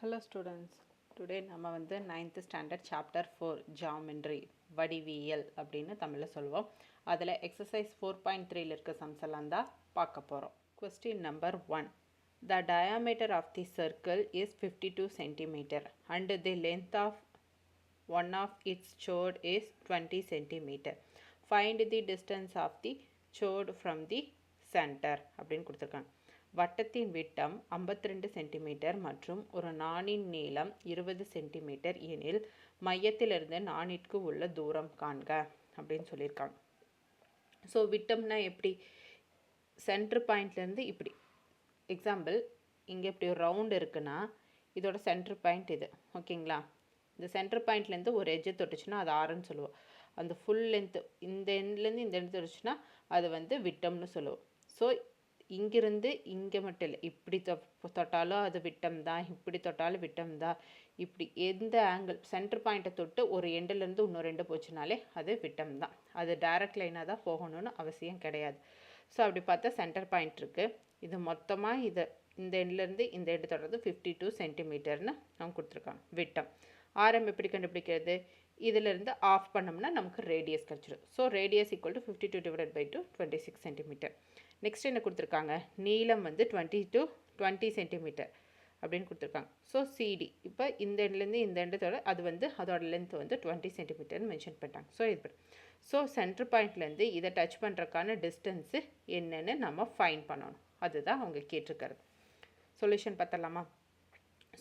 Hello students, today நம்ம வந்து 9th standard chapter 4 geometry வடிவியல் அப்படின்னு தமிழில் சொல்லுவோம். அதில் exercise 4.3 இருக்க sums எல்லாம் தான் பார்க்க போகிறோம். Question number 1. The diameter of the circle is 52 centimeter and the length of one of its chord is 20 centimeter. Find the distance of the chord from the center அப்படின்னு கொடுத்துருக்காங்க. வட்டத்தின் விட்டம் 52 சென்டிமீட்டர் மற்றும் ஒரு நாணின் நீளம் 20 சென்டிமீட்டர் எனில் மையத்திலிருந்து நாணிற்கு உள்ள தூரம் காண்க அப்படின்னு சொல்லியிருக்காங்க. ஸோ விட்டம்னா எப்படி, சென்டர் பாயிண்ட்லேருந்து இப்படி எக்ஸாம்பிள் இங்கே இப்படி ஒரு ரவுண்டு இருக்குன்னா இதோட சென்டர் பாயிண்ட் இது, ஓகேங்களா? இந்த சென்டர் பாயிண்ட்லேருந்து ஒரு எட்ஜை தொட்டுச்சுன்னா அது ஆறுன்னு சொல்லுவோம். அந்த ஃபுல் லென்த்து இந்த எண்ட்லேருந்து இந்த எண்ட் தொட்டுச்சுன்னா அது வந்து விட்டம்னு சொல்லுவோம். ஸோ இங்கிருந்து இங்கே மட்டும் இல்லை, இப்படி தொட்டாலும் அது விட்டம் தான், இப்படி தொட்டாலும் விட்டம் தான். இப்படி எந்த ஆங்கிள் சென்டர் பாயிண்ட்டை தொட்டு ஒரு எண்டுலேருந்து இன்னொரு எண்டு போச்சுனாலே அது விட்டம் தான். அது டைரக்ட் லைனாக தான் போகணும்னு அவசியம் கிடையாது. ஸோ அப்படி பார்த்தா சென்டர் பாயிண்ட் இருக்குது. இது மொத்தமாக இதை இந்த எண்ட்லேருந்து இந்த எண்டு தொடுறது 52 சென்டிமீட்டர்னு அவங்க கொடுத்துருக்காங்க விட்டம். ஆரம் எப்படி கண்டுபிடிக்கிறது, இதிலிருந்து ஆஃப் பண்ணோம்னா நமக்கு ரேடியஸ் கிடச்சிடும். So radius equal to 52 divided by 2 26 centimetre. Next என்ன கொடுத்துருக்காங்க, நீளம் வந்து 20 சென்டிமீட்டர் அப்படின்னு கொடுத்துருக்காங்க. ஸோ சிடி இப்போ இந்த எண்ட்லேருந்து இந்த எண்டத்தோட அது வந்து அதோட லென்த் வந்து 20 சென்டிமீட்டர்னு மென்ஷன் பண்ணிட்டாங்க. ஸோ இது ஸோ சென்டர் பாயிண்ட்லேருந்து இதை டச் பண்ணுறதுக்கான டிஸ்டன்ஸு என்னென்னு நம்ம ஃபைன் பண்ணணும். அதுதான் அவங்க கேட்டிருக்கிறது. சொல்யூஷன் பார்த்தலாமா?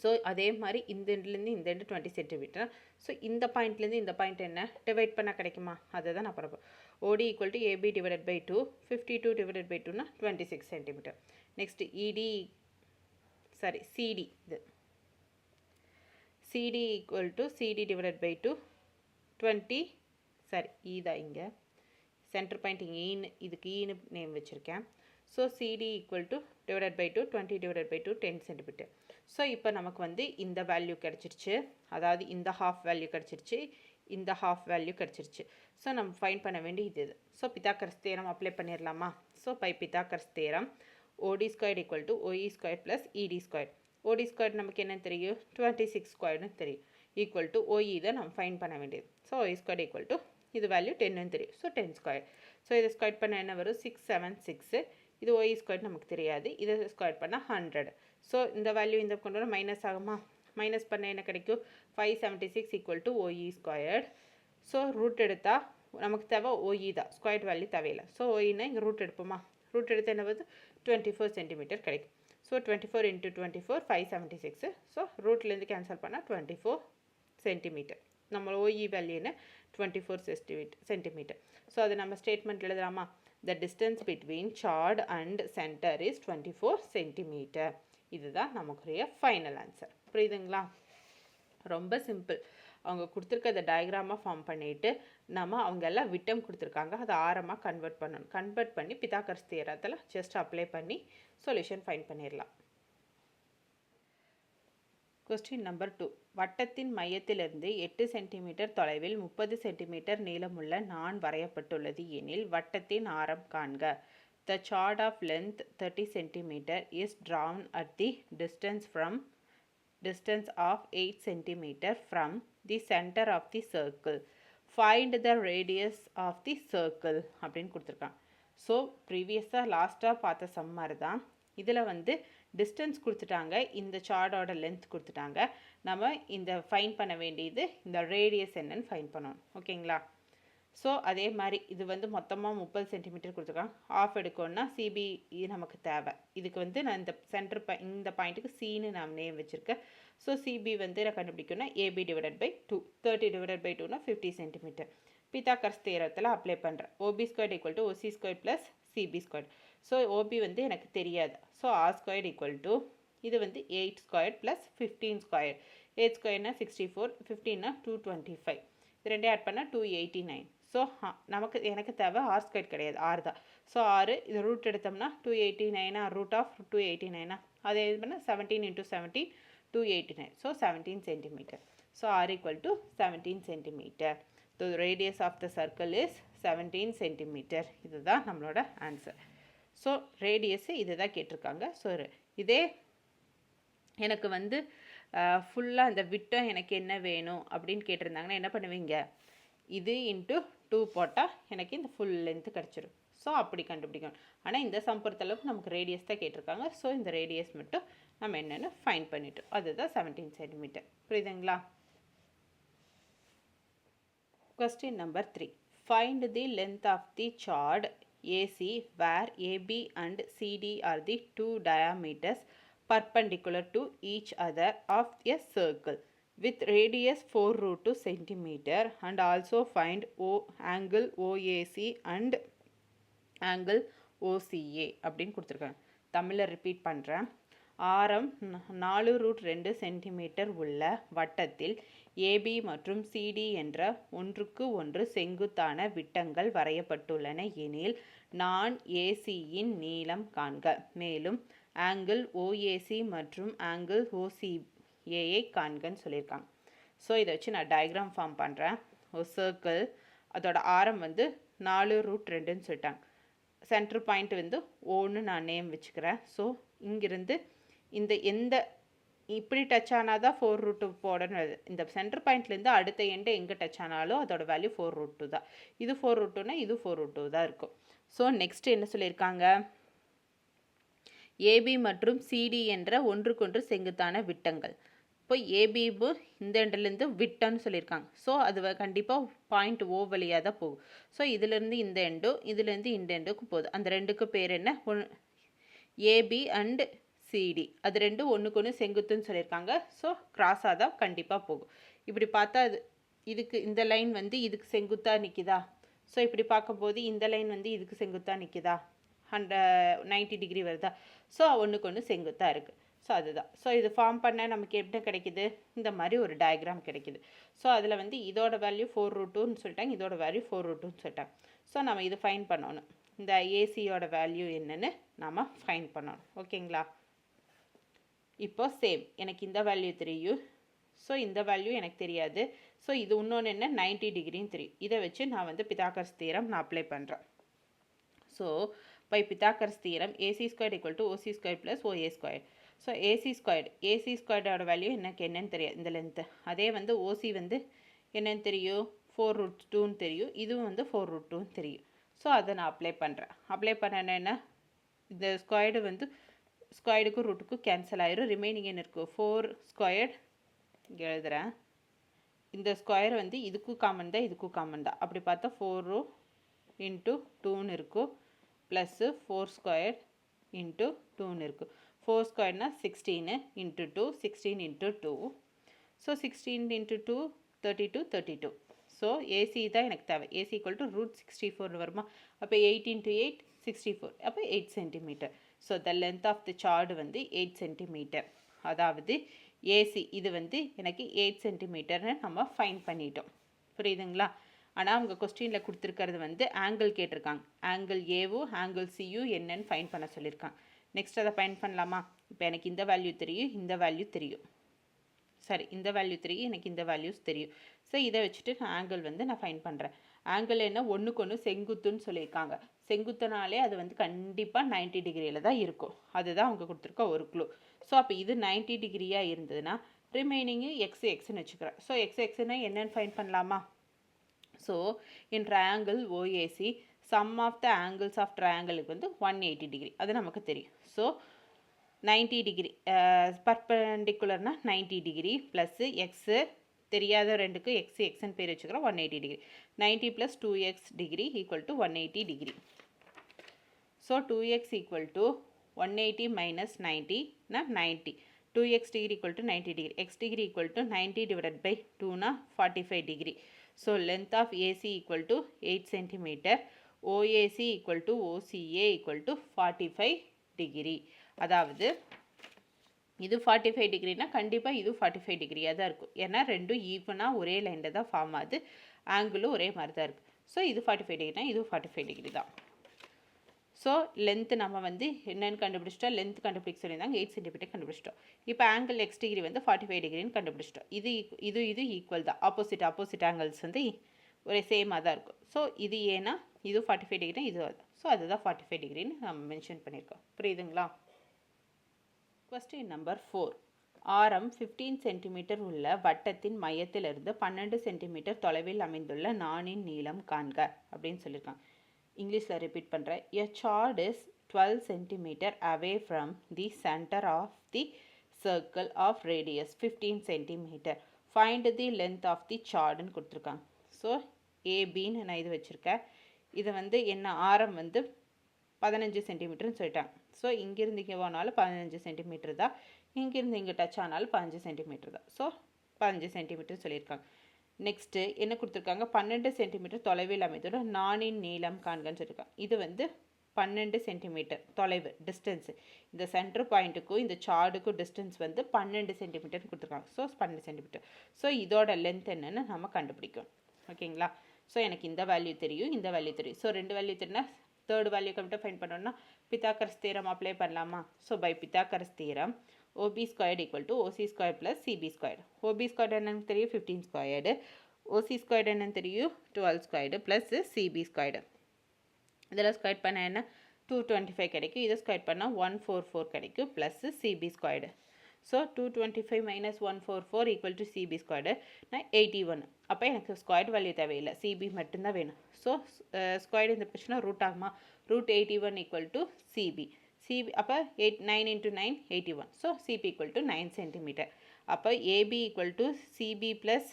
ஸோ அதே மாதிரி இந்த எண்ட்லேருந்து இந்த எண்டு 20 சென்டிமீட்டர். ஸோ இந்த பாயிண்ட்லேருந்து இந்த பாயிண்ட் என்ன டிவைட் பண்ணால் கிடைக்குமா, அதை தான் நான் பார்ப்போம். OD equal to AB divided by 2, 52 divided by 2னா 26 சென்டிமீட்டர். நெக்ஸ்ட் CD இது CD equal to CD divided by 2 20 தான் இங்கே சென்டர் பாயிண்ட் இங்கே ஈன்னு, இதுக்கு ஈன்னு நேம் வச்சுருக்கேன். So CD equal to divided by 2 20 divided by 2 10 centimetre. So இப்போ நமக்கு வந்து இந்த வேல்யூ கிடச்சிருச்சு, அதாவது இந்த ஹாஃப் வேல்யூ கிடச்சிருச்சு, இந்த ஹாஃப் வேல்யூ கிடச்சிருச்சு. ஸோ நம்ம ஃபைன் பண்ண வேண்டியது இது. ஸோ பித்தாகரஸ் தேரம் அப்ளை பண்ணிடலாமா? So by Pythagoras theorem OD square equal to OE square plus ED square. OD square நமக்கு என்ன தெரியும், 26 ஸ்கொயர்னு தெரியும். ஈக்குவல் டு OE தான் நம்ம ஃபைன் பண்ண வேண்டியது. So OE square equal to இது வேல்யூ 10ன்னு தெரியும். So 10 square. ஸோ இதை ஸ்கொயர் பண்ண என்ன வரும், 676. இது OE ஸ்கொயர் நமக்கு தெரியாது, இதை ஸ்கொயர் பண்ணால் 100. ஸோ இந்த வேல்யூ இந்த கொண்டு வர மைனஸ் ஆகுமா, மைனஸ் பண்ண என்ன கிடைக்கும், 576 equal to OE squared. So root எடுத்தால் நமக்கு தேவை OE தான், ஸ்கொயர் வேல்யூ தேவையில்லை. ஸோ OEனா இங்கே ரூட் எடுப்போமா, ரூட் எடுத்து என்ன வருது 24 சென்டிமீட்டர் கிடைக்கும். So 24 into 24 576. ஸோ ரூட்லேருந்து கேன்சல் பண்ணால் 24 சென்டிமீட்டர். நம்ம OE வேல்யூ என்ன 24 சென்டிமீட்டர். ஸோ அது நம்ம ஸ்டேட்மெண்ட் எழுதலாமா, the distance between chord and center is 24 centimeter. இதுதான் நமக்குரிய ஃபைனல் ஆன்சர். புரியுதுங்களா? ரொம்ப சிம்பிள். அவங்க கொடுத்துருக்க டயக்ராமாக ஃபார்ம் பண்ணிவிட்டு நம்ம அவங்க எல்லாம் விட்டம் கொடுத்துருக்காங்க, அதை ஆரமாக கன்வெர்ட் பண்ணணும். கன்வெர்ட் பண்ணி பித்தாகரஸ் தியரத்தில் ஜஸ்ட் அப்ளை பண்ணி சொல்யூஷன் ஃபைன் பண்ணிடலாம். Question number 2. வட்டத்தின் மையத்திலிருந்து 8 சென்டிமீட்டர் தொலைவில் 30 சென்டிமீட்டர் நீளமுள்ள நாண் வரையப்பட்டுள்ளது எனில் வட்டத்தின் ஆரம் காண்க. The chord of length 30 centimeter is drawn at the distance of 8 centimeter from the center of the circle. Find the radius of the circle அப்படின்னு கொடுத்துருக்காங்க. ஸோ ப்ரீவியஸாக லாஸ்ட்டாக பார்த்த சம் மாதிரி தான் இதில் வந்து டிஸ்டன்ஸ் கொடுத்துட்டாங்க, இந்த சார்டோட லென்த் கொடுத்துட்டாங்க. நம்ம இந்த ஃபைன் பண்ண வேண்டியது இந்த ரேடியஸ் என்னன்னு ஃபைன் பண்ணணும், ஓகேங்களா? ஸோ அதே மாதிரி இது வந்து மொத்தமாக 30 சென்டிமீட்டர் கொடுத்துருக்காங்க. ஆஃப் எடுக்கணும்னா CB நமக்கு தேவை. இதுக்கு வந்து நான் இந்த சென்டர் இந்த பாயிண்ட்டுக்கு Cன்னு நான் நேம் வச்சுருக்கேன். ஸோ CB வந்து நான் கண்டுபிடிக்கணும்னா AB divided by 2, 30 divided by 2னா 50 சென்டிமீட்டர். பித்தாகரஸ் தேரத்தில் அப்ளை பண்ணுறேன். OB square equal to OC square plus CB square. So OB வந்து எனக்கு தெரியாது. So R square equal to இது வந்து 8 ஸ்கொயர் ப்ளஸ் 15 ஸ்கொயர். 8 ஸ்கொயர்னா 64, 15னா 225. இது ரெண்டே ஆட் பண்ணால் 289. ஸோ எனக்கு தேவை R ஸ்கொயர் கிடையாது, R தான். ஸோ R இது ரூட் எடுத்தோம்னா 289 ரூட் ஆஃப் 289. அதை இது பண்ணால் 17 into 17 289. So 17 centimetre. So R equal to 17 centimetre. The radius of the circle is 17 centimeter. இதுதான் நம்மளோட ஆன்சர். ஸோ ரேடியஸு இது தான் கேட்டிருக்காங்க. ஸோ இதே எனக்கு வந்து ஃபுல்லாக அந்த விட்டம் எனக்கு என்ன வேணும் அப்படின்னு கேட்டிருந்தாங்கன்னா என்ன பண்ணுவீங்க, இது இன்ட்டு 2 போட்டால் எனக்கு இந்த ஃபுல் லென்த்து கிடச்சிரும். ஸோ அப்படி கண்டுபிடிக்கணும். ஆனால் இந்த சம் பொறுத்தளவுக்கு நமக்கு ரேடியஸ் தான் கேட்டிருக்காங்க. ஸோ இந்த ரேடியஸ் மட்டும் நம்ம என்னென்னு ஃபைண்ட் பண்ணிட்டோம். அதுதான் 17 சென்டிமீட்டர். புரியுதுங்களா? Question number 3. Find the length of the chord AC where AB and CD are the two diameters perpendicular to each other of a circle with radius 4√2 centimeter, and also find angle OAC and angle OCA அப்படின்னு கொடுத்துருக்காங்க. தமிழில் repeat பண்ணுறேன். ஆரம் 4√2 centimetre உள்ள வட்டத்தில் AB மற்றும் CD என்ற ஒன்றுக்கு ஒன்று செங்குத்தான விட்டங்கள் வரையப்பட்டுள்ளன எனில் நான் ஏசியின் நீளம் காண்க. மேலும் ஆங்கிள் ஓஏசி மற்றும் ஆங்கிள் ஓசிஏயை காண்கன்னு சொல்லியிருக்காங்க. ஸோ இதை வச்சு நான் டயக்ராம் ஃபார்ம் பண்ணுறேன். ஒரு சர்க்கிள், அதோட ஆரம் வந்து 4√2ன்னு சொல்லிட்டாங்க. சென்டர் பாயிண்ட் வந்து ஓன்னு நான் நேம் வச்சுக்கிறேன். ஸோ இங்கிருந்து எந்த இப்படி டச் ஆனால் தான் 4√2 போடணும். இந்த சென்டர் பாயிண்ட்லேருந்து அடுத்த எண்டை எங்கே டச் ஆனாலும் அதோட வேல்யூ 4√2 தான். இது 4√2னா இது 4√2 தான் இருக்கும். ஸோ நெக்ஸ்ட் என்ன சொல்லியிருக்காங்க, ஏபி மற்றும் சிடி என்ற ஒன்றுக்கொன்று செங்குத்தான விட்டங்கள். இப்போ ஏபிபு இந்த எண்டிலேருந்து விட்டம்னு சொல்லியிருக்காங்க. ஸோ அது கண்டிப்பாக பாயிண்ட் ஓ வழியாக தான் போகும். ஸோ இதுலேருந்து இந்த எண்டும் இதுலேருந்து இந்த எண்டுக்கும் போகுது. அந்த ரெண்டுக்கு பேர் என்ன, ஏபி அண்ட் சிடி, அது ரெண்டும் ஒன்றுக்கு ஒன்று செங்குத்துன்னு சொல்லியிருக்காங்க. ஸோ கிராஸாக தான் கண்டிப்பாக போகும். இப்படி பார்த்தா இதுக்கு இந்த லைன் வந்து இதுக்கு செங்குத்தாக நிற்கிதா. ஸோ இப்படி பார்க்கும்போது இந்த லைன் வந்து இதுக்கு செங்குத்தாக நிற்கிதா, 90 டிகிரி வருதா. ஸோ ஒன்றுக்கு ஒன்று செங்குத்தாக இருக்குது. ஸோ அதுதான். ஸோ இது ஃபார்ம் பண்ண நமக்கு எப்படி கிடைக்குது, இந்த மாதிரி ஒரு டயக்ராம் கிடைக்குது. ஸோ அதில் வந்து இதோட வேல்யூ 4√2ன்னு சொல்லிட்டாங்க, இதோட வேல்யூ 4√2ன்னு சொல்லிட்டாங்க. ஸோ நம்ம இது ஃபைன் பண்ணணும். இந்த ஏசியோட வேல்யூ என்னன்னு நம்ம ஃபைன் பண்ணணும். ஓகேங்களா? இப்போ சேம், எனக்கு இந்த வேல்யூ தெரியும். ஸோ இந்த வேல்யூ எனக்கு தெரியாது. ஸோ இது இன்னொன்று என்ன, 90 டிகிரின்னு தெரியும். இதை வச்சு நான் வந்து பித்தாகரஸ் தியரம் நான் அப்ளை பண்ணுறேன். So by Pythagoras theorem AC square equal to OC square plus OA square. So AC ஸ்கொயரோட வேல்யூ எனக்கு என்னன்னு தெரியாது, இந்த லென்த்து. அதே வந்து OC வந்து என்னன்னு தெரியும், 4√2ன்னு தெரியும். இதுவும் வந்து 4√2ன்னு தெரியும். ஸோ அதை நான் அப்ளை பண்ணுறேன். அப்ளை பண்ணேன்னா இந்த ஸ்கொயர்டு வந்து ஸ்கொயர்டுக்கும் ரூட்டுக்கும் கேன்சல் ஆயிரும். ரிமைனிங் என்ன இருக்குது, 4 ஸ்கொயர்ட் இங்கே எழுதுகிறேன். இந்த ஸ்கொயர் வந்து இதுக்கும் காமன் தான், இதுக்கும் காமன் தான். அப்படி பார்த்தா 4 இன்ட்டு 2ன்னு இருக்கும், ப்ளஸ்ஸு 4 ஸ்கொயர் இன்ட்டு 2ன்னு இருக்கும். 4 ஸ்கொயர்னால் 16 into 2, 16 into 2. So 16 into 2 32. So AC தான் எனக்கு தேவை. ஏசி ஈக்குவல் டு √64 வருமா. அப்போ 8 இன்ட்டு 8 64, அப்போ 8 centimetre. So the length of the chord வந்து 8 சென்டிமீட்டர். அதாவது ஏசி இது வந்து எனக்கு 8 சென்டிமீட்டர்னு நம்ம ஃபைன் பண்ணிட்டோம். புரியுதுங்களா? ஆனால் அவங்க கொஸ்டினில் கொடுத்துருக்கிறது வந்து ஆங்கிள் கேட்டிருக்காங்க. ஆங்கிள் ஏவும் ஆங்கிள் சியும் என்னன்னு ஃபைன் பண்ண சொல்லியிருக்காங்க. நெக்ஸ்ட் அதை ஃபைன் பண்ணலாமா? இப்போ எனக்கு இந்த வேல்யூ தெரியும், இந்த வேல்யூ தெரியும். சரி, இந்த வேல்யூ தெரியும், எனக்கு இந்த வேல்யூஸ் தெரியும். ஸோ இதை வச்சுட்டு நான் ஆங்கிள் வந்து நான் ஃபைன் பண்ணுறேன். ஆங்கிள் என்ன, ஒன்றுக்கு ஒன்று செங்குத்துன்னு சொல்லியிருக்காங்க. செங்குத்துனாலே அது வந்து கண்டிப்பாக 90 டிகிரியில் தான் இருக்கும். அதுதான் அவங்க கொடுத்துருக்க ஒரு க்ளூ. ஸோ அப்போ இது 90 டிகிரியாக இருந்ததுன்னா ரிமைனிங்கு எக்ஸ்ன்னு வச்சுக்கிறேன். ஸோ எக்ஸ்னா என்னென்னு ஃபைன் பண்ணலாமா? So in triangle OAC sum of the angles of ட்ரையாங்கிளுக்கு வந்து 180 டிகிரி, அது நமக்கு தெரியும். ஸோ 90 டிகிரி பர்பெண்டிகுலர்னா 90 டிகிரி ப்ளஸ்ஸு எக்ஸு தெரியாத ரெண்டுக்கு எக்ஸ்ன்னு பேர் வச்சுக்கிறோம். 180 degree. 90 plus 2x degree equal to 180 degree. So 2x equal to 180 minus 90னா 90. 2x degree equal to 90 degree. X degree equal to 90 divided by 2னா 45 degree. So length of a c equal to 8 centimetre. OAC equal to OCA equal to 45 degree. அதாவது இது 45 டிகிரினா கண்டிப்பாக இது 45 டிகிரியாக தான் இருக்கும். ஏன்னா ரெண்டும் ஈவனாக ஒரே லைனில் தான் ஃபார்ம் ஆகுது, ஆங்கிளும் ஒரே மாதிரி தான் இருக்குது. ஸோ இது 45 டிகிரினா இது 45 டிகிரி தான். ஸோ லென்த்து நம்ம வந்து என்னென்னு கண்டுபிடிச்சிட்டோம், லென்த் கண்டுபிடிக்க சொல்லியிருந்தாங்க, 8 சென்டிமீட்டர் கண்டுபிடிச்சிட்டோம். இப்போ ஆங்கிள் எக்ஸ் டிகிரி வந்து 45 டிகிரின்னு கண்டுபிடிச்சிட்டோம். இது ஈக்குவல் தான். ஆப்போசிட் ஆங்கிள்ஸ் வந்து ஒரே சேமாக தான் இருக்கும். ஸோ இது ஏன்னா இது 45 டிகிரி, இது அதுதான். ஸோ அதுதான் 45 டிகிரின்னு நம்ம மென்ஷன் பண்ணியிருக்கோம். புரியுதுங்களா? Question number 4. ஆரம் 15 சென்டிமீட்டர் உள்ள வட்டத்தின் மையத்திலிருந்து 12 சென்டிமீட்டர் தொலைவில் அமைந்துள்ள நாணின் நீளம் காண்க அப்படின்னு சொல்லியிருக்காங்க. இங்கிலீஷில் ரிப்பீட் பண்ணுறேன். A chord is 12 centimeter away from the center of the circle of radius 15 centimeter. Find the length of the chordன்னு கொடுத்துருக்காங்க. ஸோ ஏபின்னு நான் இது வச்சுருக்கேன். இதை வந்து என்ன ஆரம் வந்து 15 சென்டிமீட்டர்னு சொல்லிட்டாங்க. ஸோ இங்கேருந்து இங்கே போனாலும் 15 சென்டிமீட்டர் தான், இங்கேருந்து இங்கே டச் ஆனாலும் 15 சென்டிமீட்டர் தான். ஸோ 15 சென்டிமீட்டர் சொல்லியிருக்காங்க. நெக்ஸ்ட்டு என்ன கொடுத்துருக்காங்க, 12 சென்டிமீட்டர் தொலைவில் அமைந்துள்ள நாணின் நீளம் காண்கன்னு சொல்லியிருக்காங்க. இது வந்து 12 சென்டிமீட்டர் தொலைவு, டிஸ்டன்ஸு. இந்த சென்டர் பாயிண்ட்டுக்கும் இந்த சார்டுக்கும் டிஸ்டன்ஸ் வந்து 12 சென்டிமீட்டர்னு கொடுத்துருக்காங்க. So 12 centimetre. ஸோ இதோட லென்த் என்னன்னு நம்ம கண்டுபிடிக்கும். ஓகேங்களா? ஸோ எனக்கு இந்த வேல்யூ தெரியும், இந்த வேல்யூ தெரியும். ஸோ ரெண்டு வேல்யூ தெரியும்னா தேர்ட் வேல்யூ கம்ப்ளீட்டாக ஃபைண்ட் பண்ணோம்னா பித்தாகரஸ் தியரம் அப்ளை பண்ணலாமா? So by Pythagoras theorem OB squared equal to OC squared plus CB squared. OB squared என்னன்னு தெரியும் 15 squared, OC squared என்னன்னு தெரியும் 12 squared plus CB squared. இதெல்லாம் ஸ்கொயர் பண்ண என்ன 225 கிடைக்கும், இதை ஸ்கொயர் பண்ணால் 144 கிடைக்கும் plus CB squared. So 225 minus 144 equal to CB squared நான் 81. அப்போ எனக்கு ஸ்கொயர்ட் வேல்யூ தேவையில்லை, CB மட்டும்தான் வேணும். ஸோ ஸ்கொயர்டு இந்த பிரச்சனை ரூட் ஆகுமா, root 81 equal to CB. CB அப்போ 9 into 9 81. So CB equal to 9 சென்டிமீட்டர். அப்போ AB equal to CB plus,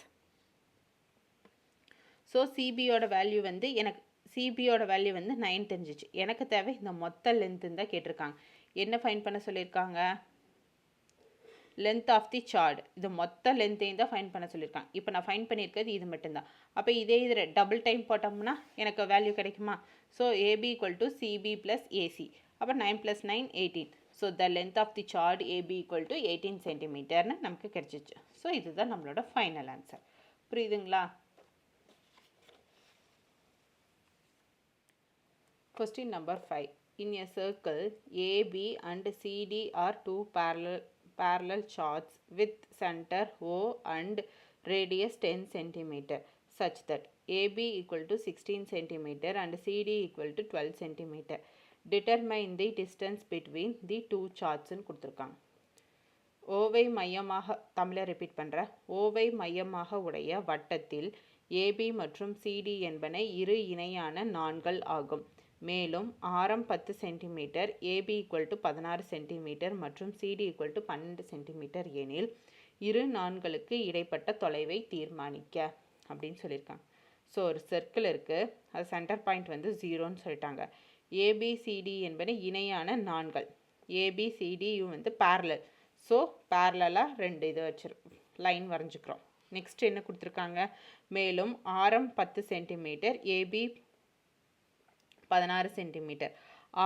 so சிபியோட வேல்யூ வந்து எனக்கு சிபியோட வேல்யூ வந்து 9 தெரிஞ்சிச்சு. எனக்கு தேவை இந்த மொத்த லென்த்துன்னு தான் கேட்டிருக்காங்க. என்ன ஃபைன் பண்ண சொல்லியிருக்காங்க, லென்த் ஆஃப் தி சார்ட். இது மொத்த லென்த்தையும் தான் ஃபைன் பண்ண சொல்லியிருக்காங்க. இப்போ நான் ஃபைன் பண்ணியிருக்கிறது இது மட்டும்தான். அப்போ இதே இது டபுள் டைம் போட்டோம்னா எனக்கு வேல்யூ கிடைக்குமா? So AB equal to CB plus AC. அப்போ 9 + 9 18. So the length of the chord AB equal to 18 சென்டிமீட்டர்னு நமக்கு கிடைச்சிச்சு. ஸோ இதுதான் நம்மளோட ஃபைனல் ஆன்சர். புரியுதுங்களா? Question number 5. In a circle, AB and CD are two parallel charts with center O and radius 10 cm such that AB equal to 16 cm and CD equal to 12 cm. Determine the distance between the two charts ன்னு கொடுத்துருக்காங்க. ஓவை மையமாக, தமிழை repeat பண்ணுறேன். ஓவை மையமாக உடைய வட்டத்தில் AB மற்றும் CD என்பன இரு இணையான நாண்கள் ஆகும். மேலும் ஆரம் 10 centimetre, AB equal to 16 centimetre மற்றும் சிடி ஈக்குவல் டு 12 சென்டிமீட்டர் எனில் இரு நாண்களுக்கு இடைப்பட்ட தொலைவை தீர்மானிக்க அப்படின்னு சொல்லியிருக்காங்க. ஸோ ஒரு சர்க்கிள் இருக்குது, அது சென்டர் பாயிண்ட் வந்து 0ன்னு சொல்லிட்டாங்க. ஏபிசிடி என்பன இணையான நாண்கள், ஏபிசிடியும் வந்து பேரலல். ஸோ பேரலாக ரெண்டு இது லைன் வரைஞ்சிக்கிறோம். நெக்ஸ்ட் என்ன கொடுத்துருக்காங்க, மேலும் ஆரம் 10 சென்டிமீட்டர், ஏபி 16 சென்டிமீட்டர்,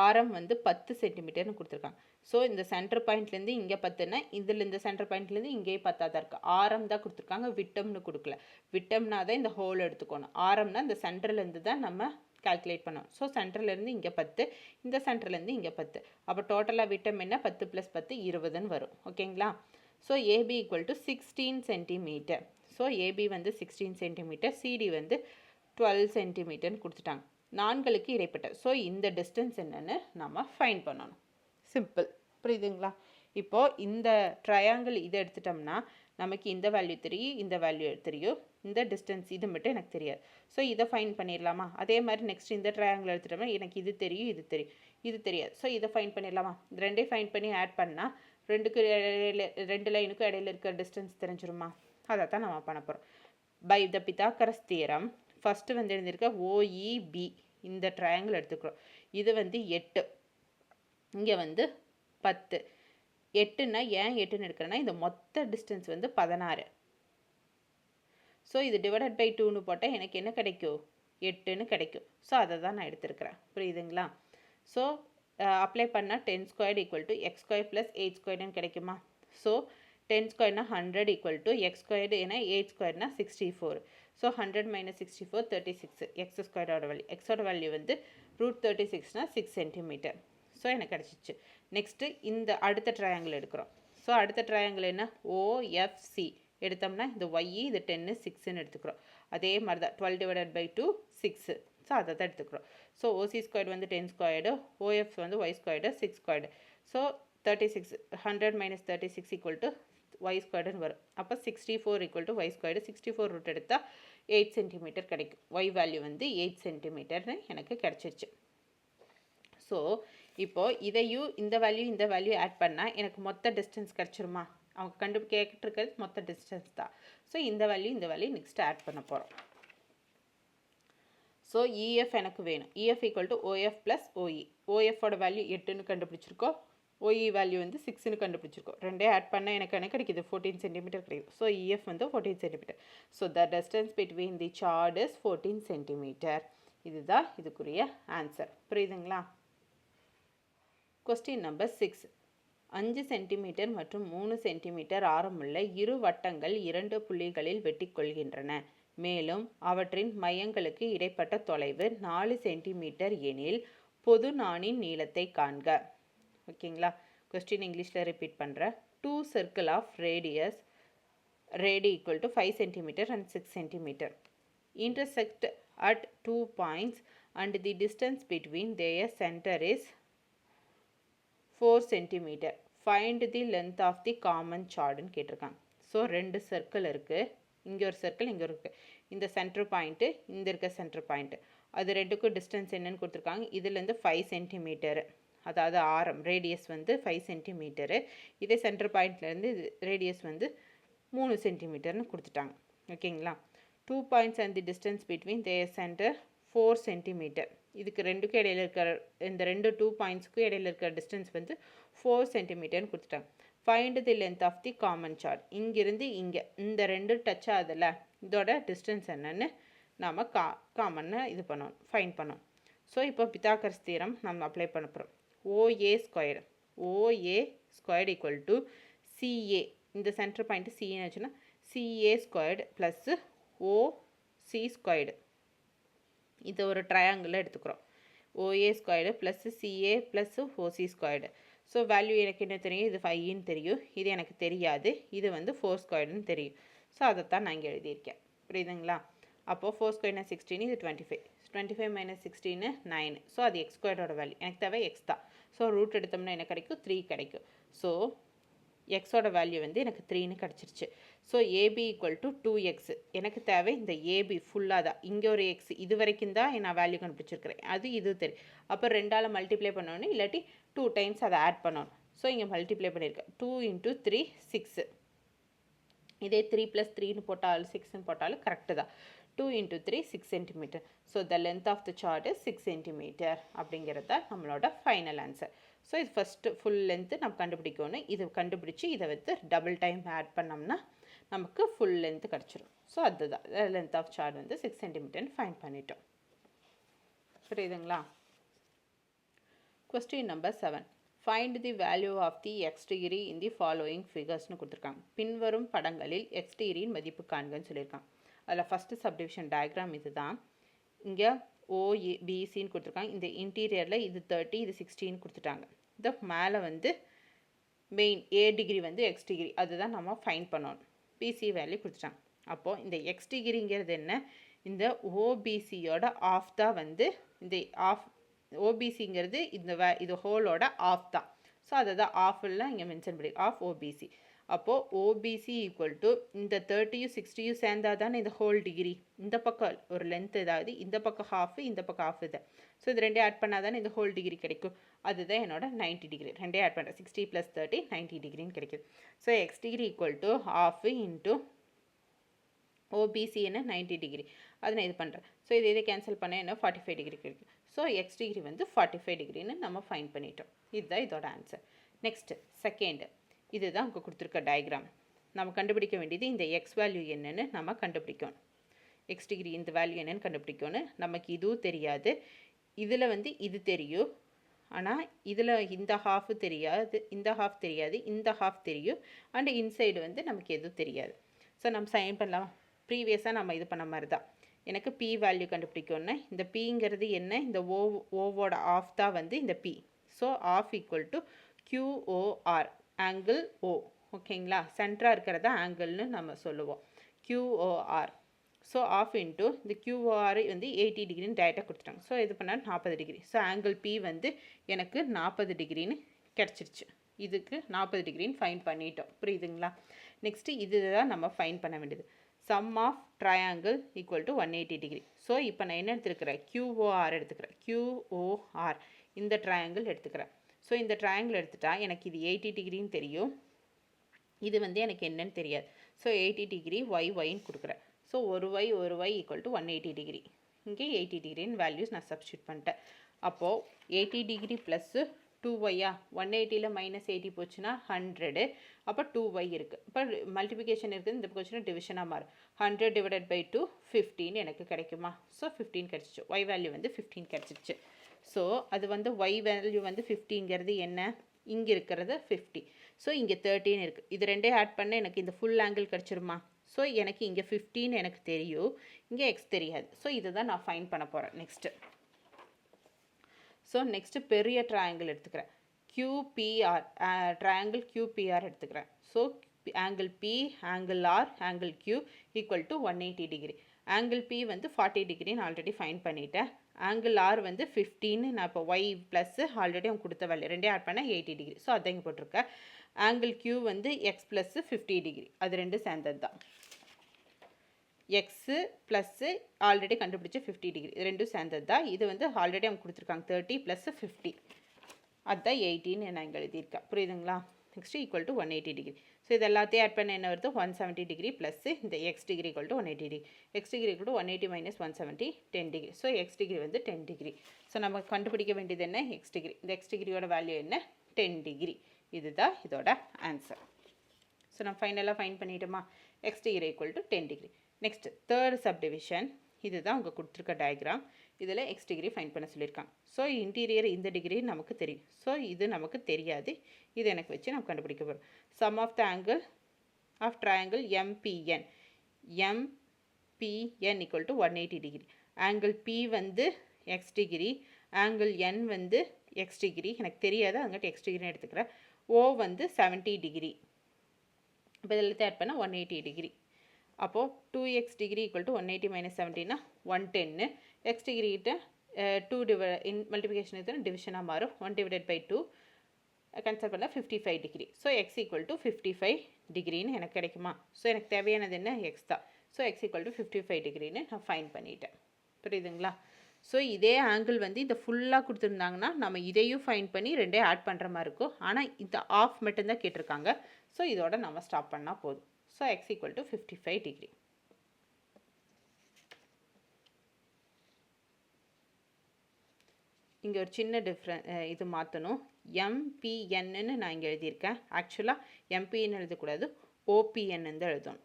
ஆரம் வந்து 10 சென்டிமீட்டர்னு கொடுத்துருக்காங்க. ஸோ இந்த சென்டர் பாயிண்ட்லேருந்து இங்கே 10ன்னா இதில் இந்த சென்டர் பாயிண்ட்லேருந்து இங்கேயே 10 தான் இருக்குது. ஆரம் தான் கொடுத்துருக்காங்க, விட்டம்னு கொடுக்கல. விட்டம்னா தான் இந்த ஹோல் எடுத்துக்கணும், ஆரம்னா இந்த சென்டர்லேருந்து தான் நம்ம கால்குலேட் பண்ணணும். ஸோ சென்டர்லேருந்து இங்கே 10, இந்த சென்டர்லேருந்து இங்கே 10. அப்போ டோட்டலாக விட்டம் என்ன 10 + 10 20ன்னு வரும். ஓகேங்களா? So AB equal to 16 centimetre. So AB வந்து 16 சென்டிமீட்டர், சிடி வந்து 12 சென்டிமீட்டர்னு கொடுத்துட்டாங்க. நான்களுக்கு இடைப்பட்ட, ஸோ இந்த டிஸ்டன்ஸ் என்னன்னு நம்ம ஃபைண்ட் பண்ணணும். சிம்பிள். புரியுதுங்களா? இப்போது இந்த ட்ரையாங்கிள் இதை எடுத்துட்டோம்னா நமக்கு இந்த வேல்யூ தெரியும், இந்த வேல்யூ தெரியும், இந்த டிஸ்டன்ஸ் இது மட்டும் எனக்கு தெரியாது. ஸோ இதை ஃபைண்ட் பண்ணிடலாமா? அதே மாதிரி நெக்ஸ்ட் இந்த ட்ரையாங்கிள் எடுத்துட்டோம்னா எனக்கு இது தெரியும், இது தெரியும், இது தெரியாது. ஸோ இதை ஃபைண்ட் பண்ணிடலாமா? இது ரெண்டையும் ஃபைண்ட் பண்ணி ஆட் பண்ணால் ரெண்டு லைனுக்கும் இடையில இருக்கிற டிஸ்டன்ஸ் தெரிஞ்சிருமா? அதை தான் நம்ம பண்ண போகிறோம். By the Pythagoras theorem first வந்து எழுந்திருக்க ஓஇபி இந்த ட்ரையாங்கிள் எடுத்துக்கிறோம். இது வந்து 8, இங்கே வந்து 10. 8ன்னா ஏன் 8ன்னு எடுக்கிறேன்னா இந்த மொத்த டிஸ்டன்ஸ் வந்து 16. ஸோ இது டிவைடட் பை 2ன்னு போட்டால் எனக்கு என்ன கிடைக்கும், 8ன்னு கிடைக்கும். ஸோ அதை தான் நான் எடுத்துருக்கிறேன். புரியுதுங்களா? ஸோ அப்ளை பண்ணால் 10 squared equal to X square plus 8 ஸ்கொயர்டுன்னு கிடைக்குமா? So 10 ஸ்கொயர்னா 100 equal to X squared, ஏன்னா 8 ஸ்கொயர்னா 64. ஸோ 100 - 64 36. எக்ஸ் ஸ்கொயரோட வேல்யூ, எக்ஸோட வேல்யூ வந்து ரூட் 36னா 6 சென்டிமீட்டர். ஸோ எனக்கு கிடச்சிச்சு. நெக்ஸ்ட்டு இந்த அடுத்த ட்ரையாங்கிள் எடுக்கிறோம். ஸோ அடுத்த ட்ரையாங்கிள் என்ன, ஓஎஃப்சி எடுத்தோம்னா இந்த ஒய் இது 10 6ன்னு எடுத்துக்கிறோம். அதே மாதிரி தான் 12 டிவைடட் பை 2 6. ஸோ அதை தான் எடுத்துக்கிறோம். ஸோ ஓசி ஸ்கொயர்டு வந்து 10 ஸ்கொயர்டு, ஓஎஃப் வந்து y squared 6 squared. So 36, 100 - 36 equal to y ஸ்கொயர்டுன்னு வரும். அப்போ 64 equal to y squared. 64 root எடுத்தால் 8 சென்டிமீட்டர் கிடைக்கும். ஒய் வேல்யூ வந்து 8 சென்டிமீட்டர்னு எனக்கு கிடச்சிருச்சு. ஸோ இப்போது இதையும் இந்த வேல்யூ ஆட் பண்ணால் எனக்கு மொத்த டிஸ்டன்ஸ் கிடச்சிருமா? அவங்க கேட்டுருக்கிறது மொத்த டிஸ்டன்ஸ் தான். ஸோ இந்த வேல்யூ நெக்ஸ்ட் ஆட் பண்ண போகிறோம். ஸோ இஎஃப் எனக்கு வேணும். EF equal to OF plus OE. ஓஎஃபோட வேல்யூ 8ன்னு கண்டுபிடிச்சிருக்கோம், ஓஇ வேல்யூ வந்து 6ன்னு கண்டுபிடிச்சிருக்கோம். ரெண்டே ஆட் பண்ணால் எனக்கு என்ன கிடைக்குது? 14 சென்டிமீட்டர் கிடைக்குது. ஸோ இஎஃப் வந்து 14 centimetre. So the distance between the chord is 14 centimetre. இதுதான் இதுக்குரிய ஆன்சர். புரியுதுங்களா? Question number 6. 5 சென்டிமீட்டர் மற்றும் 3 சென்டிமீட்டர் ஆரமுள்ள இரு வட்டங்கள் 2 புள்ளிகளில் வெட்டி கொள்கின்றன. மேலும் அவற்றின் மையங்களுக்கு இடைப்பட்ட தொலைவு 4 சென்டிமீட்டர் எனில் பொது நாணின் நீளத்தை காண்க. ஓகேங்களா? கொஸ்டின் இங்கிலீஷில் ரிப்பீட் பண்ணுறேன். 2 circle of radius equal to 5 centimeter and 6 centimeter intersect at 2 points and the distance between their center is 4 centimeter. Find the length of the common chordன்னு கேட்டிருக்காங்க. ஸோ 2 சர்க்கிள் இருக்குது, இங்கே ஒரு சர்க்கிள் இங்கே இருக்குது. இந்த சென்டர் பாயிண்ட்டு, இந்த இருக்க சென்டர் பாயிண்ட்டு, அது ரெண்டுக்கும் டிஸ்டன்ஸ் என்னன்னு கொடுத்துருக்காங்க. இதுலேருந்து 5 சென்டிமீட்டரு, அதாவது ஆரம் ரேடியஸ் வந்து 5 சென்டிமீட்டரு. இதே சென்டர் பாயிண்ட்லேருந்து ரேடியஸ் வந்து 3 சென்டிமீட்டர்னு கொடுத்துட்டாங்க. ஓகேங்களா? 2 points and the distance between their centre 4 centimetre. இதுக்கு ரெண்டுக்கும் இடையில இருக்கிற இந்த 2 பாயிண்ட்ஸுக்கும் இடையில இருக்கிற டிஸ்டன்ஸ் வந்து 4 சென்டிமீட்டர்னு கொடுத்துட்டாங்க. Find the length of the common chord. இங்கிருந்து இங்கே இந்த 2 டச் ஆகுதுல்ல, இதோட டிஸ்டன்ஸ் என்னன்னு நாம் காமன்னு இது பண்ணணும், ஃபைண்ட் பண்ணணும். ஸோ இப்போ பித்தாகரஸ் தியரம் நம்ம அப்ளை பண்ண போகிறோம். OA squared equal to CA. இந்த சென்டர் பாயிண்ட்டு சிஏன்னு வச்சுன்னா CA squared plus OC squared. இது ஒரு ட்ரையாங்கிளில் எடுத்துக்கிறோம். OA squared plus CA plus OC squared. So value எனக்கு என்ன தெரியும்? இது 5ன்னு தெரியும். இது எனக்கு தெரியாது. இது வந்து 4 ஸ்கொயர்டுன்னு தெரியும். ஸோ அதைத்தான் நான் இங்கே எழுதியிருக்கேன். புரியுதுங்களா? அப்போது 4 ஸ்கொயர்னா 16, இது 25. 25 மைனஸ் 16 9. ஸோ அது எக்ஸ் ஸ்கொயர்டோட வேல்யூ. எனக்கு தேவை எக்ஸ் தான். ஸோ ரூட் எடுத்தோம்னா என்ன கிடைக்கும்? 3 கிடைக்கும். ஸோ எக்ஸோட வேல்யூ வந்து எனக்கு 3ன்னு கிடச்சிருச்சு. So AB equal to 2x. எனக்கு தேவை இந்த ஏபி ஃபுல்லாக தான். இங்கே ஒரு எக்ஸ் இது வரைக்கும் தான் நான் வேல்யூ கண்டுபிடிச்சிருக்கிறேன். இது தெரியும். அப்போ 2ஆல் மல்டிப்ளை பண்ணணும், இல்லாட்டி 2 டைம்ஸ் அதை ஆட் பண்ணணும். ஸோ இங்கே மல்டிப்ளை பண்ணியிருக்கேன். 2 × 3 6. இதே 3 + 3ன்னு போட்டாலும் 6ன்னு போட்டாலும் கரெக்டு தான். 2 × 3 6 centimetre. So the length of the chord is 6 centimetre. அப்படிங்கிறது தான் நம்மளோட ஃபைனல் ஆன்சர். ஸோ இது ஃபஸ்ட்டு ஃபுல் லென்த்து நம்ம கண்டுபிடிக்கணும். இது கண்டுபிடிச்சி இதை வந்து டபுள் டைம் ஆட் பண்ணோம்னா நமக்கு ஃபுல் லென்த்து கிடச்சிரும். ஸோ அதுதான் லென்த் ஆஃப் சார்ட் வந்து 6 சென்டிமீட்டர்னு ஃபைண்ட் பண்ணிட்டோம். புரியுதுங்களா? Question number 7. Find the value of the x degree in the following ஃபிகர்ஸ்னு கொடுத்துருக்காங்க. பின்வரும் படங்களில் எக்ஸ் டிகிரியின் மதிப்பு காண்கன்னு சொல்லியிருக்காங்க. அதில் ஃபஸ்ட்டு சப்டிவிஷன் டயக்ராம் இது தான். இங்கே ஓஏபிசின்னு கொடுத்துருக்காங்க. இந்த இன்டீரியரில் இது 30, இது 16 கொடுத்துட்டாங்க. இந்த மேலே வந்து மெயின் ஏ டிகிரி வந்து எக்ஸ் டிகிரி, அதுதான் நம்ம ஃபைண்ட் பண்ணணும். பிசி வேல்யூ கொடுத்துட்டாங்க. அப்போது இந்த எக்ஸ் டிகிரிங்கிறது என்ன? இந்த ஓபிசியோட ஆஃப் தான் வந்து இந்த ஆஃப். ஓபிசிங்கிறது இது ஹோலோட ஆஃப் தான். ஸோ அதை தான் ஆஃப்லாம் இங்கே மென்ஷன் பண்ணி ஆஃப் ஓபிசி. அப்போது ஓபிசி ஈக்குவல் டு இந்த 30யும் 60யும் சேர்ந்தா தானே இந்த ஹோல் டிகிரி. இந்த பக்கம் ஒரு லென்த் ஏதாவது, இந்த பக்கம் ஹாஃபு, இந்த பக்கம் ஹாஃப் இது. ஸோ இது ரெண்டே ஆட் பண்ணால் தானே இந்த ஹோல் டிகிரி கிடைக்கும். அதுதான் என்னோட 90 டிகிரி. ரெண்டே ஆட் பண்ணுறேன். 60 + 30 90 டிகிரின்னு கிடைக்குது. So x degree equal to ½ into OBC என்ன 90 டிகிரி. அதை நான் இது பண்ணுறேன். ஸோ இதை கேன்சல் பண்ண என்ன 45 டிகிரி கிடைக்கும். ஸோ எக்ஸ் டிகிரி வந்து 45 டிகிரின்னு நம்ம ஃபைண்ட் பண்ணிட்டோம். இதுதான் இதோட ஆன்சர். நெக்ஸ்ட்டு செகண்ட், இதுதான் அங்கே கொடுத்துருக்க டயக்ராம். நம்ம கண்டுபிடிக்க வேண்டியது இந்த எக்ஸ் வேல்யூ என்னன்னு நம்ம கண்டுபிடிக்கணும். எக்ஸ் டிகிரி இந்த வேல்யூ என்னன்னு கண்டுபிடிக்கணும். நமக்கு இதுவும் தெரியாது. இதில் வந்து இது தெரியும், ஆனால் இதில் இந்த ஹாஃபு தெரியாது, இந்த ஹாஃப் தெரியாது, இந்த ஹாஃப் தெரியும். அண்ட் இன்சைடு வந்து நமக்கு எதுவும் தெரியாது. ஸோ நம்ம சைன் பண்ணலாம். ப்ரீவியஸாக நம்ம இது பண்ண மாதிரி தான். எனக்கு பி வேல்யூ கண்டுபிடிக்கணும்னா இந்த பிங்கிறது என்ன? இந்த ஓவோட ஆஃப் தான் வந்து இந்த P. So of equal to QOR, angle O. ஓகேங்களா? சென்டராக இருக்கிறதா ஆங்கிள்னு நம்ம சொல்லுவோம், கியூஓஆர். ஸோ ஆஃப் இன்ட்டு இந்த கியூஓஆர் வந்து 80 டிகிரின்னு டேரெக்டாக கொடுத்துட்டாங்க. ஸோ இது பண்ணால் 40 டிகிரி. ஸோ ஆங்கிள் பி வந்து எனக்கு 40 டிகிரின்னு கிடச்சிருச்சு. இதுக்கு 40 டிகிரின்னு ஃபைண்ட் பண்ணிட்டோம். புரியுதுங்களா? நெக்ஸ்ட்டு இதுதான் நம்ம ஃபைன் பண்ண வேண்டியது. Sum of triangle equal to 180 degree. So இப்போ நான் என்ன எடுத்துருக்கிறேன், QOR எடுத்துக்கிறேன். QOR இந்த ட்ரையாங்கிள் எடுத்துக்கிறேன். ஸோ இந்த ட்ரையாங்கிள் எடுத்துட்டா எனக்கு இது 80 டிகிரின்னு தெரியும், இது வந்து எனக்கு என்னன்னு தெரியாது. ஸோ 80 டிகிரி ஒய்ன்னு கொடுக்குறேன். ஸோ ஒரு ஒய் ஈக்குவல் டு 180 டிகிரி. இங்கே 80 டிகிரின்னு வேல்யூஸ் நான் சப்ஸ்டியூட் பண்ணிட்டேன். அப்போது 80 டிகிரி ப்ளஸ்ஸு 2yயா, 180ல் -80 போச்சுன்னா 100, அப்போ 2y இருக்குது. இப்போ மல்டிப்ளிகேஷன் இருக்குது, இந்த கொஸ்டின் டிவிஷனாக மாறும். 100 டிவைடட் பை 2 15 எனக்கு கிடைக்குமா? ஸோ 15 கிடச்சிச்சு. ஒய் வேல்யூ வந்து 15 கிடச்சிச்சு. ஸோ அது வந்து ஒய் வேல்யூ வந்து 50ங்கிறது என்ன, இங்கே இருக்கிறது 50. ஸோ இங்கே 13 இருக்குது. இது ரெண்டே ஆட் பண்ண எனக்கு இந்த ஃபுல் ஆங்கிள் கிடச்சிருமா? ஸோ எனக்கு இங்கே 15 எனக்கு தெரியும், இங்கே எக்ஸ் தெரியாது. ஸோ இதை தான் நான் ஃபைன் பண்ண போகிறேன் நெக்ஸ்ட்டு. ஸோ நெக்ஸ்ட்டு பெரிய ட்ரையாங்கிள் எடுத்துக்கிறேன். QPR ட்ரையாங்கிள் QPR எடுத்துக்கிறேன். So angle P, angle R, angle Q equal to 180 degree. Angle P வந்து 40 டிகிரின்னு ஆல்ரெடி ஃபைன் பண்ணிட்டேன். ஆங்கிள் R வந்து 15, நான் இப்போ ஒய் ப்ளஸ்ஸு ஆல்ரெடி அவங்க கொடுத்த வேல்யூ ரெண்டே ஆட் பண்ணால் 80 டிகிரி. ஸோ அதை இங்கே போட்டிருக்கேன். ஆங்கிள் Q வந்து எக்ஸ் ப்ளஸ்ஸு 50 டிகிரி, அது ரெண்டு சேர்ந்தது தான். எக்ஸு ப்ளஸ்ஸு ஆல்ரெடி கண்டுபிடிச்சி 50 டிகிரி, இது ரெண்டும் சேர்ந்தது தான். இது வந்து ஆல்ரெடி அவங்க கொடுத்துருக்காங்க 30 ப்ளஸ் 50, அதுதான் 18 நான் இங்கே எழுதியிருக்கேன். புரியுதுங்களா? Next equal to 180 degree. So இது எல்லாத்தையும் ஆட் பண்ண என்ன வருது, 170 டிகிரி ப்ளஸ்ஸு இந்த x degree equal to 180 degree. X degree equal to 180 minus 170 10 degree. So x degree வந்து 10 டிகிரி. ஸோ நம்ம கண்டுபிடிக்க வேண்டியது என்ன, எக்ஸ் டிகிரி. இந்த எக்ஸ் டிகிரியோட வேல்யூ என்ன, 10 டிகிரி. இதுதான் இதோட ஆன்சர். ஸோ நம்ம ஃபைனலாக ஃபைன் பண்ணிட்டோமா, x degree equal to 10 degree. Next third subdivision, இதுதான் அவங்க கொடுத்துருக்க டயக்ராம். இதில் எக்ஸ் டிகிரி ஃபைன் பண்ண சொல்லியிருக்காங்க. ஸோ இன்டீரியர் இந்த டிகிரி நமக்கு தெரியும், ஸோ இது நமக்கு தெரியாது, இது எனக்கு வச்சு நம்ம கண்டுபிடிக்க போகிறோம். Sum of the angle of triangle MPN equal to 180 degree. Angle P வந்து எக்ஸ் டிகிரி, ஆங்கிள் N வந்து எக்ஸ் டிகிரி, எனக்கு தெரியாது அங்கிட்ட எக்ஸ் டிகிரின்னு எடுத்துக்கிறேன். O வந்து 70 டிகிரி. இப்போ இதில் ஆட் பண்ணால் 180 டிகிரி. அப்போது 2x degree equal to 180 minus 70னா 110. எக்ஸ் டிகிரிகிட்ட 2 மல்டிபிகேஷன் இது டிவிஷனாக மாறும். 1 டிவைடட் பை 2 கேன்சல் பண்ணால் 55 degree. So X equal to 55 டிகிரின்னு எனக்கு கிடைக்குமா? ஸோ எனக்கு தேவையானது என்ன, எக்ஸ் தான். ஸோ எக்ஸ் ஈக்குவல் டு 55 டிகிரின்னு நான் ஃபைன் பண்ணிட்டேன். புரியுதுங்களா? ஸோ இதே ஆங்கிள் வந்து இந்த ஃபுல்லாக கொடுத்துருந்தாங்கன்னா நம்ம இதையும் ஃபைன் பண்ணி ரெண்டே ஆட் பண்ணுற மாதிரி இருக்கும். ஆனால் இந்த ஆஃப் மட்டும்தான் கேட்டிருக்காங்க. ஸோ இதோட நம்ம ஸ்டாப் பண்ணால் போதும். So X equal to 55 degree. இங்கே ஒரு சின்ன இது மாற்றணும். MPNன்னு நான் இங்கே எழுதியிருக்கேன். ஆக்சுவலாக MPN எழுதக்கூடாது, OPN தான் எழுதணும்.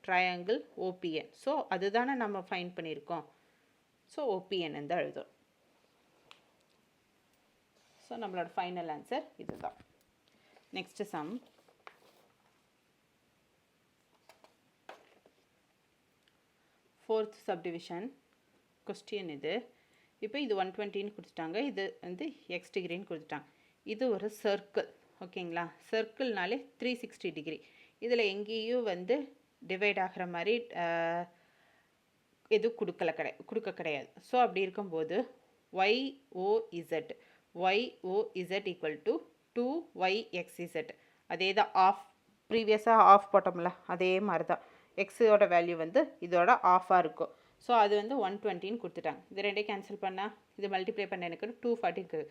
Triangle OPN. ஸோ அதுதானே நம்ம ஃபைன் பண்ணியிருக்கோம். ஸோ OPN தான் எழுதணும். ஸோ நம்மளோட ஃபைனல் ஆன்சர் இதுதான். Next sum. Fourth subdivision question இது. இப்போ இது 120ன்னு கொடுத்துட்டாங்க, இது வந்து எக்ஸ் டிகிரின்னு கொடுத்துட்டாங்க. இது ஒரு சர்க்கிள், ஓகேங்களா? சர்க்கிள்னாலே 360 டிகிரி. இதில் எங்கேயும் வந்து டிவைட் ஆகிற மாதிரி எதுவும் கொடுக்க கிடையாது. ஸோ அப்படி இருக்கும்போது YOZ ஈக்குவல் டு 2YXZ. அதே தான் ஆஃப், ப்ரீவியஸாக ஆஃப் போட்டோம்ல அதே மாதிரி தான். எக்ஸோட வேல்யூ வந்து இதோட ஆஃபாக இருக்கும். ஸோ அது வந்து 120ன்னு கொடுத்துட்டாங்க. இது ரெண்டே கேன்சல் பண்ணால் இது மல்டிப்ளை பண்ண எனக்கு 240 இருக்குது.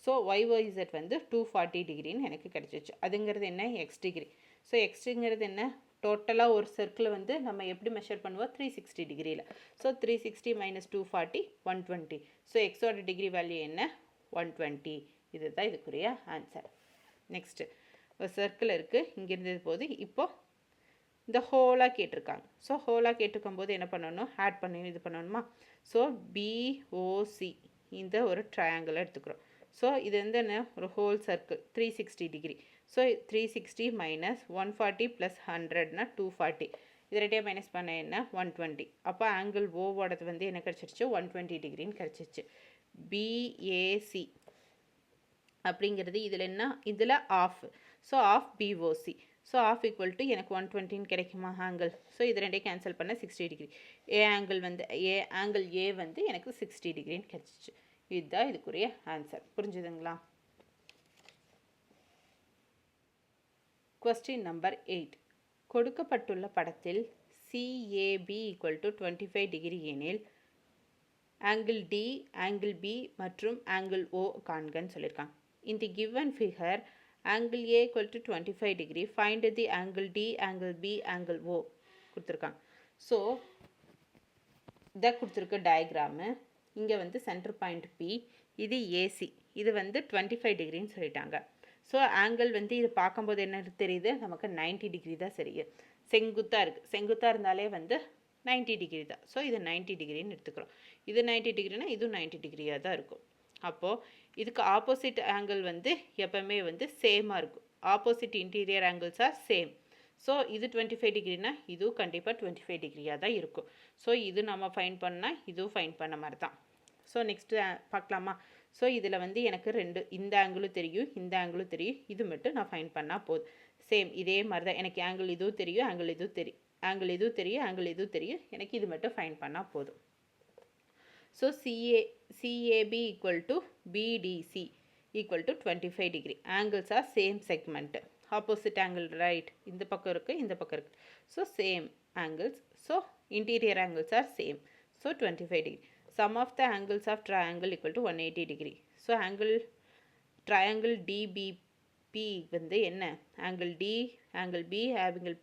ஸோ YOZ வந்து 240 டிகிரின்னு எனக்கு கிடச்சிச்சு. அதுங்கிறது என்ன, எக்ஸ் டிகிரி. ஸோ எக்ஸுங்கிறது என்ன, டோட்டலாக ஒரு சர்க்கிளை வந்து நம்ம எப்படி மெஷர் பண்ணுவோம், 360 டிகிரியில். So 360 minus 240 120. ஸோ எக்ஸோட டிகிரி வேல்யூ என்ன, 120. இதுதான் இதுக்குரிய ஆன்சர். நெக்ஸ்ட்டு ஒரு சர்க்கிள் இருக்குது, இங்கே இருந்தது போது இப்போது இந்த ஹோலாக கேட்டிருக்காங்க. ஸோ ஹோலாக கேட்டிருக்கும் போது என்ன பண்ணணும், ஆட் பண்ணி இது பண்ணணுமா? ஸோ BOC இந்த ஒரு ட்ரையாங்கிள் எடுத்துக்கிறோம். ஸோ இது வந்து என்ன, ஒரு whole circle 360 degree. So 360 minus 140 plus 100னா 240. இது ரெண்டையும் மைனஸ் பண்ண என்ன, 120. அப்போ ஆங்கிள் ஓவோடது வந்து என்ன கிடச்சிருச்சு, 120 டிகிரின்னு கிடச்சிருச்சு. BAC அப்படிங்கிறது இதில் என்ன, இதில் of. So of BOC. So of equal to எனக்கு 120ன்னு கிடைக்குமா ஆங்கிள். ஸோ இது ரெண்டையும் கேன்சல் பண்ண 60 டிகிரி. ஆங்கிள் ஏ வந்து எனக்கு 60 டிகிரின்னு கிடச்சிச்சு. இதுதான் இதுக்குரிய ஆன்சர். புரிஞ்சுதுங்களா? Question number 8. கொடுக்கப்பட்டுள்ள படத்தில் CAB = 25 டிகிரி எனில் ஆங்கிள் D, ஆங்கிள் B மற்றும் ஆங்கிள் O காண்கன்னு சொல்லியிருக்காங்க. In the given figure, angle A = 25 degree, find the angle D, angle B, angle O கொடுத்துருக்காங்க. ஸோ இதை கொடுத்துருக்க டயக்ராமு இங்கே வந்து சென்டர் பாயிண்ட் P, இது AC, இது வந்து 25 டிகிரின்னு சொல்லிட்டாங்க. ஸோ ஆங்கிள் வந்து இது பார்க்கும்போது என்ன தெரியுது, நமக்கு 90 டிகிரி தான் சரியே, செங்குத்தாக இருக்குது. செங்குத்தாக இருந்தாலே வந்து 90 டிகிரி தான். ஸோ இது 90 டிகிரின்னு எடுத்துக்கிறோம். இது 90 டிகிரினா இதுவும் 90 டிகிரியாக தான் இருக்கும். அப்போது இதுக்கு ஆப்போசிட் ஆங்கிள் வந்து எப்போவுமே வந்து சேமாக இருக்கும். Opposite interior angles R same. So இது 25 டிகிரினா இதுவும் கண்டிப்பாக 25 டிகிரியாக தான் இருக்கும். ஸோ இது நம்ம ஃபைன் பண்ணால் இதுவும் ஃபைன் பண்ண மாதிரி தான். ஸோ நெக்ஸ்ட்டு பார்க்கலாமா? ஸோ இதில் வந்து எனக்கு இந்த ஆங்கிளும் தெரியும், இந்த ஆங்கிளும் தெரியும், இது மட்டும் நான் ஃபைன் பண்ணால் போதும். சேம் இதே மாதிரி தான். எனக்கு ஆங்கிள் இதுவும் தெரியும், ஆங்கிள் இதுவும் தெரியும், ஆங்கிள் இதுவும் தெரியும், ஆங்கிள் இதுவும் தெரியும். எனக்கு இது மட்டும் ஃபைன் பண்ணால் போதும். So CAB = BDC = 25 degree. Angles R same segment. Opposite angle right, இந்த பக்கம் இருக்குது, இந்த பக்கம் இருக்குது. So same angles. So interior angles R same. So 25 degree. Sum of the angles of triangle = 180 degree. So triangle DBP வந்து என்ன? Angle D, angle B, angle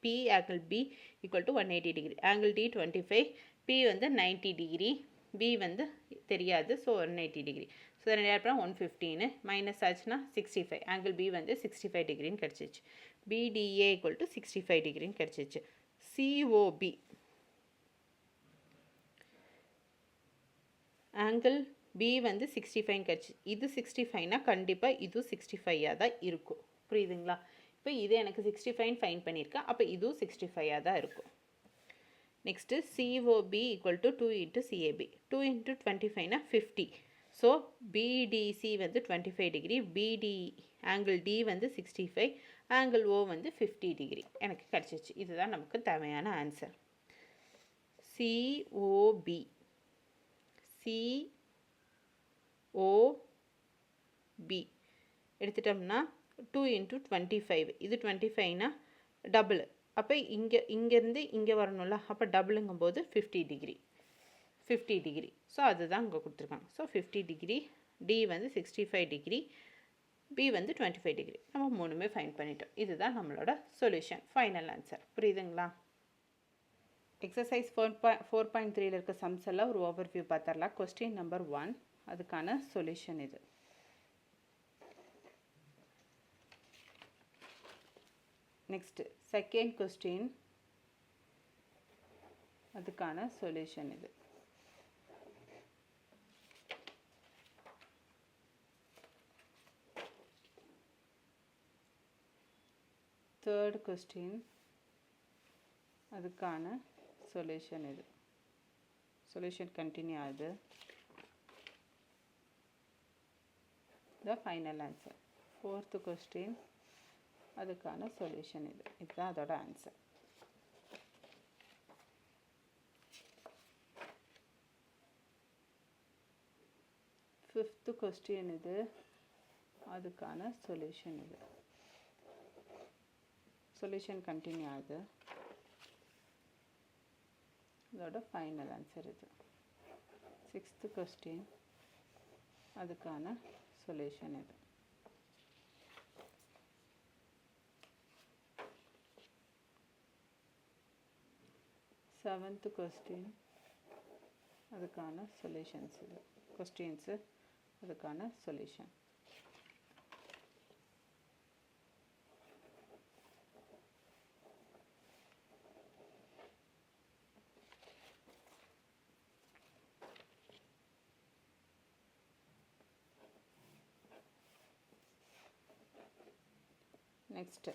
P, angle B = 180 degree. Angle D 25, P வந்து 90 degree, B வந்து தெரியாது. So 180 degree. So ரெண்டு 115 minus ஆச்சுன்னா 65. Angle B வந்து 65 டிகிரின்னு கிடச்சிச்சு. BDA = 65 டிகிரின்னு கிடச்சிச்சு. COB ஆங்கிள் B வந்து 65 கிடச்சி. இது 65னா கண்டிப்பாக இதுவும் 65 தான் இருக்கும். புரியுதுங்களா? இப்போ இது எனக்கு 65 ஃபைன் பண்ணியிருக்கேன். அப்போ இதுவும் 65 தான் இருக்கும். Next COB = 2 × CAB. 2 × 25னா 50. So BDC வந்து 25 டிகிரி, ஆங்கிள் D வந்து 65, ஆங்கிள் O வந்து 50 டிகிரி எனக்கு கிடச்சிச்சு. இதுதான் நமக்கு தேவையான ஆன்சர். COB எடுத்துட்டோம்னா 2 × 25. இது 25னா டபுள். அப்போ இங்கேருந்து இங்கே வரணும்ல, அப்போ டபுளுங்கும்போது 50 டிகிரி. ஸோ அதுதான் இங்கே கொடுத்துருக்காங்க. ஸோ 50 டிகிரி, D வந்து 65 டிகிரி, B வந்து 25 டிகிரி. நம்ம மூணுமே ஃபைன் பண்ணிட்டோம். இதுதான் நம்மளோட சொல்யூஷன், ஃபைனல் ஆன்சர். புரியுதுங்களா? எக்ஸசைஸ் 4.3 இருக்க சம்ஸ் எல்லாம் ஒரு ஓவர்வியூ பார்த்துடலாம். கொஸ்டின் நம்பர் 1, அதுக்கான சொல்யூஷன் இது. நெக்ஸ்ட்டு செகண்ட் கொஸ்டின், அதுக்கான சொல்யூஷன் இது. தேர்ட் கொஸ்டின், அதுக்கான சொல்யூஷன் இது. சொல்யூஷன் கண்டினியூ ஆகுது. The final answer. Fourth question, அதுக்கான சொல்யூஷன் இது. இதுதான் அதோட ஆன்சர். ஃபிஃப்த்து கொஸ்டின் இது, அதுக்கான சொல்யூஷன் இது. சொல்யூஷன் கண்டினியூ ஆகுது. இதோட ஃபைனல் ஆன்சர் இது. சிக்ஸ்த்து கொஸ்டின், அதுக்கான சொல்யூஷன் இது. செவன்த்து கொஸ்டின், அதுக்கான சொல்யூஷன்ஸ் இது. கொஸ்டின்ஸு, அதுக்கான solution. Next,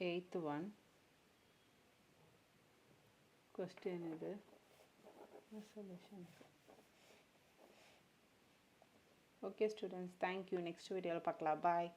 8th one, question இது, solution. Okay students, thank you. Next video பார்க்கலாம். Bye.